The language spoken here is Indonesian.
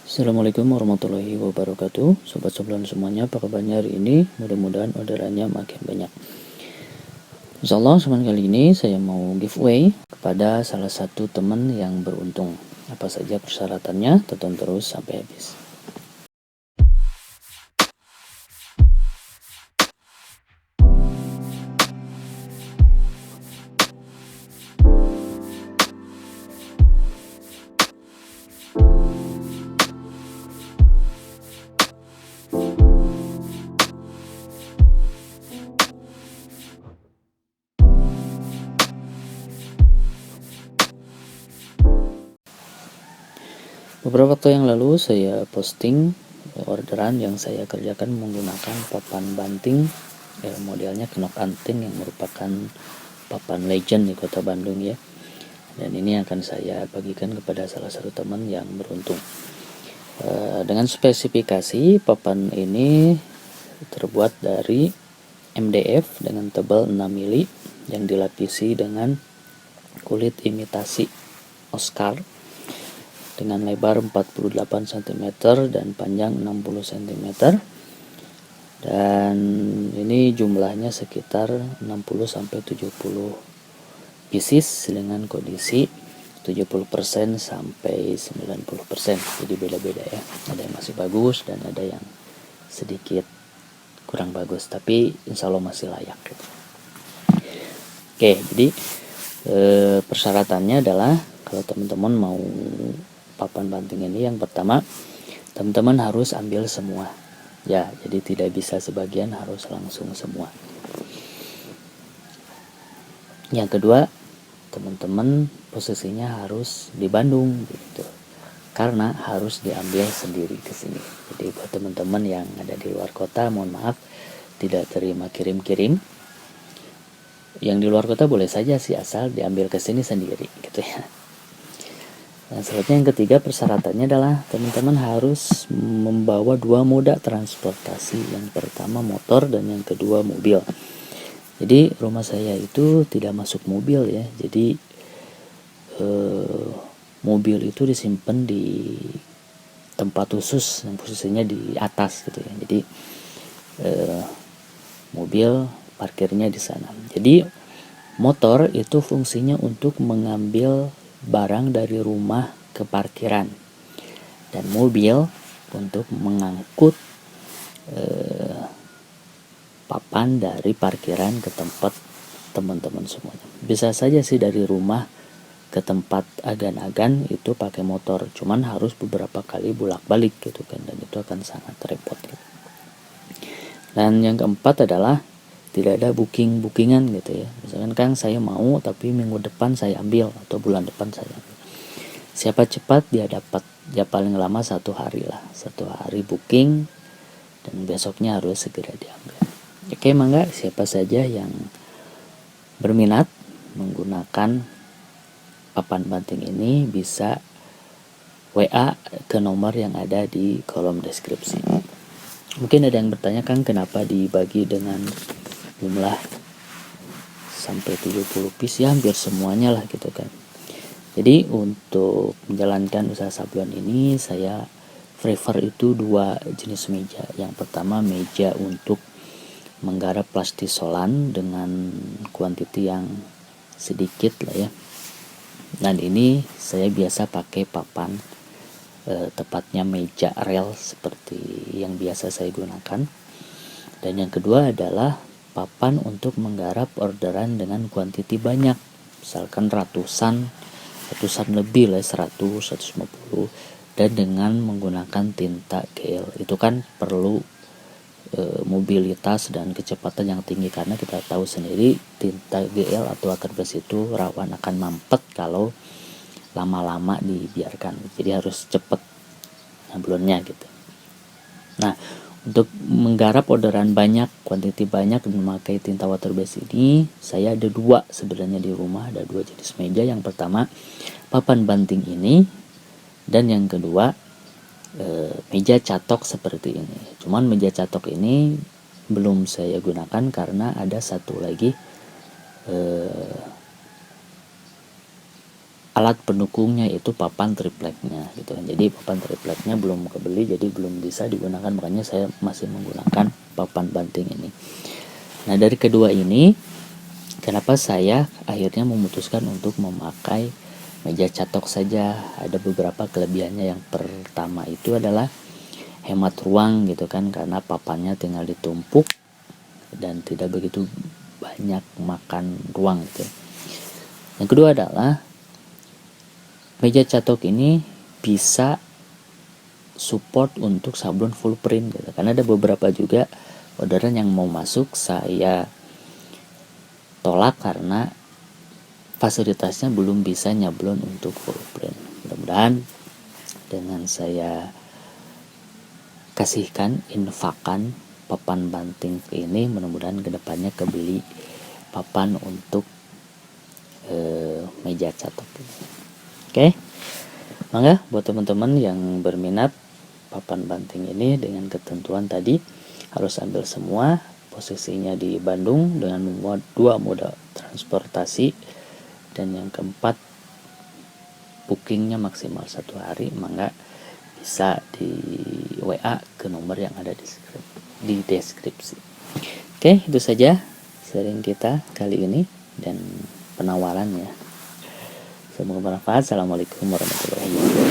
Assalamualaikum warahmatullahi wabarakatuh. Sobat Soblan semuanya, apa kabarnya hari ini? Mudah-mudahan orderannya makin banyak. Insyaallah kesempatan kali ini saya mau giveaway kepada salah satu teman yang beruntung. Apa saja persyaratannya? Tonton terus sampai habis. Beberapa waktu yang lalu saya posting orderan yang saya kerjakan menggunakan papan banting modelnya Knok Anting yang merupakan papan legend di Kota Bandung ya. Dan ini akan saya bagikan kepada salah satu teman yang beruntung. Dengan spesifikasi papan ini terbuat dari MDF dengan tebal 6 mili yang dilapisi dengan kulit imitasi Oscar dengan lebar 48 cm dan panjang 60 cm, dan ini jumlahnya sekitar 60-70 pieces dengan kondisi 70% sampai 90%, jadi beda-beda ya, ada yang masih bagus dan ada yang sedikit kurang bagus, tapi insya Allah masih layak gitu. Oke, jadi persyaratannya adalah kalau teman-teman mau papan banting ini, yang pertama teman-teman harus ambil semua ya, jadi tidak bisa sebagian, harus langsung semua. Yang kedua, teman-teman posisinya harus di Bandung gitu, karena harus diambil sendiri ke sini. Jadi buat teman-teman yang ada di luar kota, mohon maaf tidak terima kirim-kirim. Yang di luar kota boleh saja sih, asal diambil ke sini sendiri gitu ya. Nah, selanjutnya yang ketiga persyaratannya adalah teman-teman harus membawa 2 moda transportasi. Yang pertama motor dan yang kedua mobil. Jadi rumah saya itu tidak masuk mobil ya. Jadi mobil itu disimpan di tempat khusus yang posisinya di atas gitu ya. Jadi mobil parkirnya di sana. Jadi motor itu fungsinya untuk mengambil barang dari rumah ke parkiran, dan mobil untuk mengangkut papan dari parkiran ke tempat teman-teman semuanya. Bisa saja sih dari rumah ke tempat agan-agan itu pakai motor, cuman harus beberapa kali bolak-balik gitu kan, dan itu akan sangat repot gitu. Dan yang keempat adalah tidak ada bookingan gitu ya. Misalkan Kang saya mau tapi minggu depan saya ambil atau bulan depan saya ambil. Siapa cepat dia dapat, ya paling lama 1 hari lah, 1 hari booking dan besoknya harus segera diambil. Oke, mangga siapa saja yang berminat menggunakan papan banting ini bisa WA ke nomor yang ada di kolom deskripsi. Mungkin ada yang bertanya, Kang kenapa dibagi dengan jumlah sampai 70 piece ya, hampir semuanya lah gitu kan. Jadi untuk menjalankan usaha sablon ini saya prefer itu 2 jenis meja. Yang pertama meja untuk menggarap plastisolan dengan kuantiti yang sedikit lah ya. Dan ini saya biasa pakai papan tepatnya meja rel seperti yang biasa saya gunakan. Dan yang kedua adalah papan untuk menggarap orderan dengan kuantiti banyak, misalkan ratusan lebih lah, 100, 150, dan dengan menggunakan tinta gel. Itu kan perlu mobilitas dan kecepatan yang tinggi, karena kita tahu sendiri tinta gel atau akribas itu rawan akan mampet kalau lama-lama dibiarkan. Jadi harus cepat nyablonnya gitu. Nah, untuk menggarap orderan banyak, kuantiti banyak dan memakai tinta water base ini, saya ada 2 sebenarnya di rumah, ada 2 jenis meja. Yang pertama papan banting ini, dan yang kedua meja catok seperti ini. Cuman meja catok ini belum saya gunakan karena ada satu lagi alat pendukungnya itu papan tripleknya gitu kan. Jadi papan tripleknya belum kebeli, jadi belum bisa digunakan, makanya saya masih menggunakan papan banting ini. Nah, dari kedua ini kenapa saya akhirnya memutuskan untuk memakai meja catok saja. Ada beberapa kelebihannya. Yang pertama itu adalah hemat ruang gitu kan, karena papannya tinggal ditumpuk dan tidak begitu banyak makan ruang gitu. Yang kedua adalah meja catok ini bisa support untuk sablon full print gitu. Karena ada beberapa juga orderan yang mau masuk, saya tolak karena fasilitasnya belum bisa nyablon untuk full print. Mudah-mudahan dengan saya kasihkan infakan papan banting ini, mudah-mudahan kedepannya kebeli papan untuk meja catok ini. Oke, maka buat teman-teman yang berminat papan banting ini dengan ketentuan tadi, harus ambil semua, posisinya di Bandung dengan dua moda transportasi, dan yang keempat bookingnya maksimal 1 hari, maka bisa di WA ke nomor yang ada di deskripsi. Oke, itu saja sharing kita kali ini dan penawarannya. Semoga bermanfaat. Assalamualaikum warahmatullahi wabarakatuh.